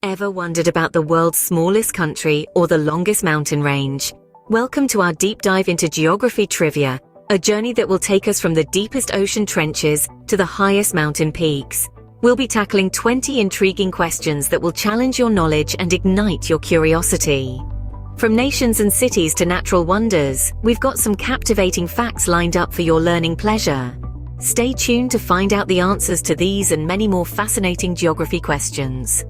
Ever wondered about the world's smallest country or the longest mountain range? Welcome to our deep dive into geography trivia, a journey that will take us from the deepest ocean trenches to the highest mountain peaks. We'll be tackling 20 intriguing questions that will challenge your knowledge and ignite your curiosity. From nations and cities to natural wonders, we've got some captivating facts lined up for your learning pleasure. Stay tuned to find out the answers to these and many more fascinating geography questions.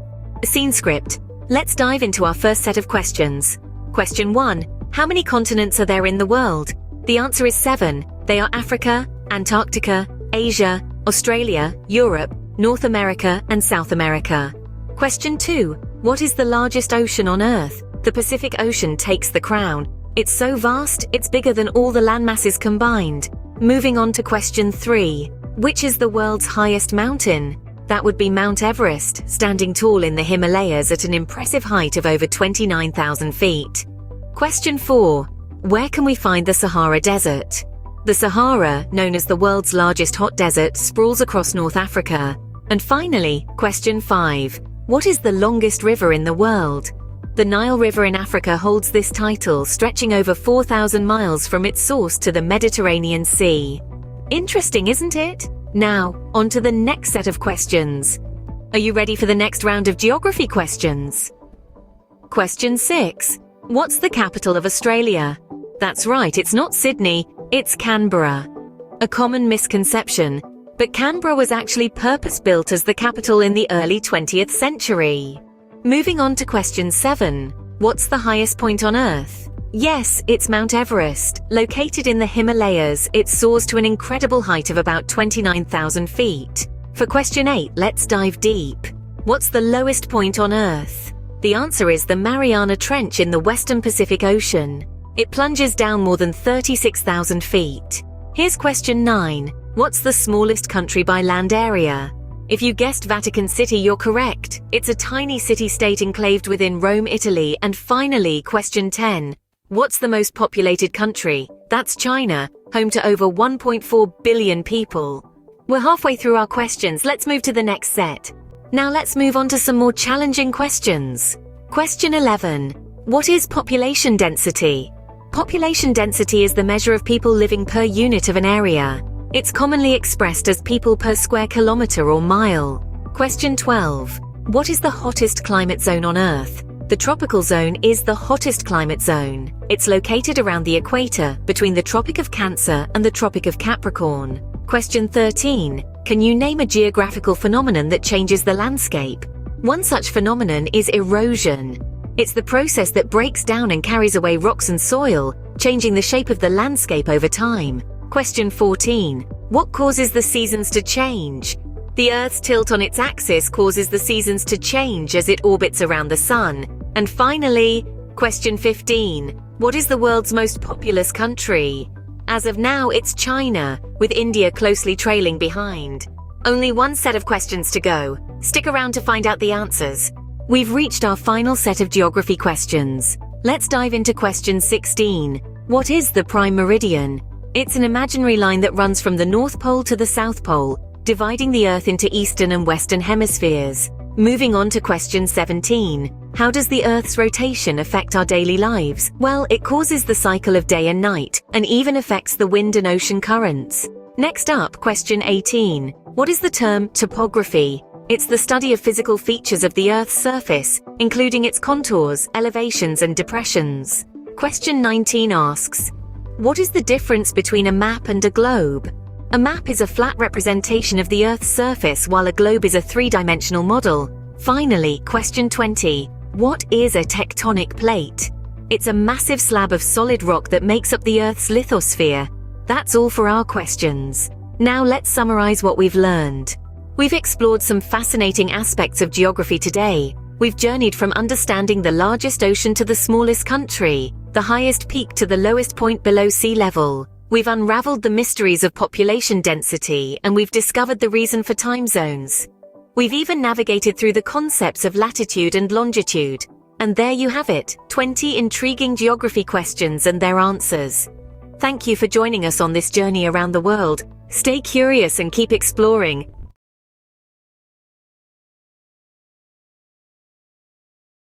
Scene script. Let's dive into our first set of questions. Question 1. How many continents are there in the world? The answer is 7. They are Africa, Antarctica, Asia, Australia, Europe, North America, and South America. Question 2. What is the largest ocean on Earth? The Pacific Ocean takes the crown. It's so vast, it's bigger than all the landmasses combined. Moving on to question 3. Which is the world's highest mountain? That would be Mount Everest, standing tall in the Himalayas at an impressive height of over 29,000 feet. Question 4. Where can we find the Sahara Desert? The Sahara, known as the world's largest hot desert, sprawls across North Africa. And finally, question 5. What is the longest river in the world? The Nile River in Africa holds this title, stretching over 4,000 miles from its source to the Mediterranean Sea. Interesting, isn't it? Now, on to the next set of questions. Are you ready for the next round of geography questions? Question 6. What's the capital of Australia? That's right, it's not Sydney, it's Canberra. A common misconception, but Canberra was actually purpose-built as the capital in the early 20th century. Moving on to question 7. What's the highest point on Earth? Yes, it's Mount Everest. Located in the Himalayas, it soars to an incredible height of about 29,000 feet. For question 8, let's dive deep. What's the lowest point on Earth? The answer is the Mariana Trench in the western Pacific Ocean. It plunges down more than 36,000 feet. Here's question 9. What's the smallest country by land area? If you guessed Vatican City, you're correct. It's a tiny city-state enclaved within Rome, Italy. And finally, question 10. What's the most populated country? That's China, home to over 1.4 billion people. We're halfway through our questions. Let's move to the next set. Now let's move on to some more challenging questions. Question 11. What is population density? Population density is the measure of people living per unit of an area. It's commonly expressed as people per square kilometer or mile. Question 12. What is the hottest climate zone on Earth? The tropical zone is the hottest climate zone. It's located around the equator, between the Tropic of Cancer and the Tropic of Capricorn. Question 13. Can you name a geographical phenomenon that changes the landscape? One such phenomenon is erosion. It's the process that breaks down and carries away rocks and soil, changing the shape of the landscape over time. Question 14. What causes the seasons to change? The Earth's tilt on its axis causes the seasons to change as it orbits around the Sun. And finally, question 15. What is the world's most populous country? As of now, it's China, with India closely trailing behind. Only one set of questions to go. Stick around to find out the answers. We've reached our final set of geography questions. Let's dive into question 16. What is the prime meridian? It's an imaginary line that runs from the North Pole to the South Pole, dividing the Earth into eastern and western hemispheres. Moving on to question 17. How does the Earth's rotation affect our daily lives? Well, it causes the cycle of day and night, and even affects the wind and ocean currents. Next up, question 18. What is the term topography? It's the study of physical features of the Earth's surface, including its contours, elevations, and depressions. Question 19 asks, what is the difference between a map and a globe? A map is a flat representation of the Earth's surface, while a globe is a three-dimensional model. Finally, question 20. What is a tectonic plate? It's a massive slab of solid rock that makes up the Earth's lithosphere. That's all for our questions. Now let's summarize what we've learned. We've explored some fascinating aspects of geography today. We've journeyed from understanding the largest ocean to the smallest country, the highest peak to the lowest point below sea level. We've unraveled the mysteries of population density, and we've discovered the reason for time zones. We've even navigated through the concepts of latitude and longitude. And there you have it, 20 intriguing geography questions and their answers. Thank you for joining us on this journey around the world. Stay curious and keep exploring.